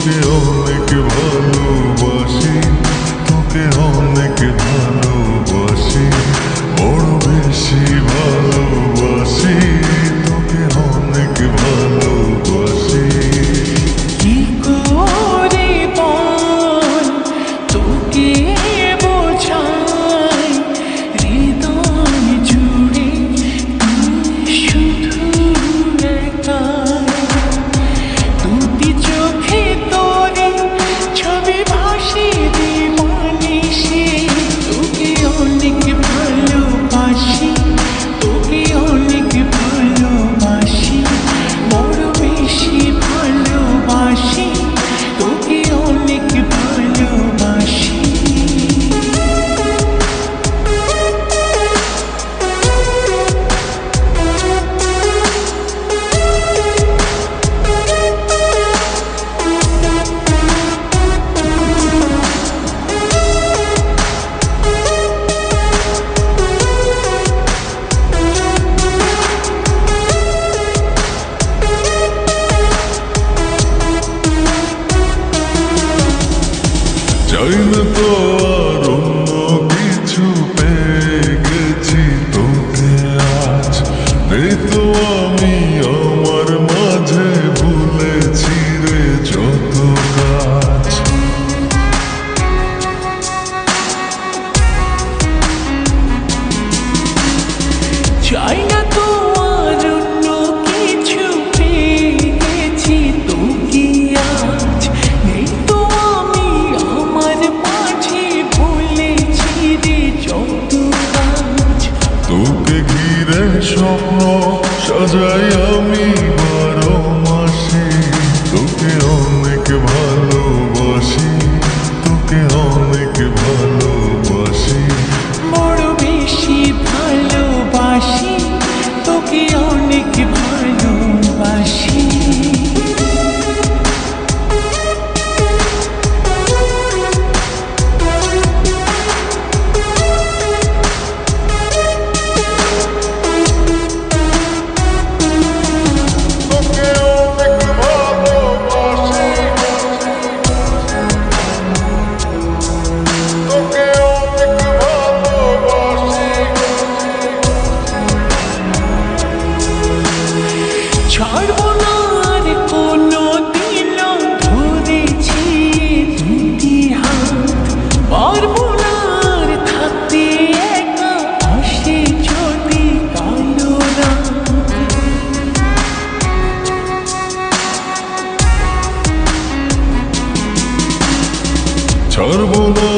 তোকে অনেক ভালোবাসি, তোকে অনেক ভালোবাসি, বড় বেশি ভালোবাসি, তোকে অনেক ভালোবাসি। কি করে বল তোকে বোঝাই, হৃদয় জুড়ে তুই শুধু একাই। দুটি চোখে তোরে ছবি ভাসে দিবানিশি, তোকে অনেক ভালোবাসি, তোকে অনেক ভালোবাসি, বড় বেশি ভালোবাসি, তোকে অনেক ভালোবাসি। চাই না তো আর অন্য কিছু, পেয়ে গেছি তোকে আজ। নেই তো আমি আমার মাঝে, ভুলেছি রে যত কাজ। চাই না তো আর অন্য কিছু, পেয়ে গেছি তোকে আজ। নেই তো আমি আমার মাঝে, ভুলেছি রে যত কাজ। তোকে ঘিরে স্বপ্ন সাজাই আমি 12 মাসে, তোকে অনেক ভালোবাসি, তোকে অনেক ভালোবাসি, বড় বেশি ভালোবাসি, তোকে অনেক ভালোবাসি। তোকে অনেক ভালোবাসি, তোকে অনেক ভালোবাসি। ছাড়বো না আর কোনো দিন, ধরেছি দুটি হাত। পারবো না আর থাকতে একা, আসে যদি কালো রাত। ছাড়বো না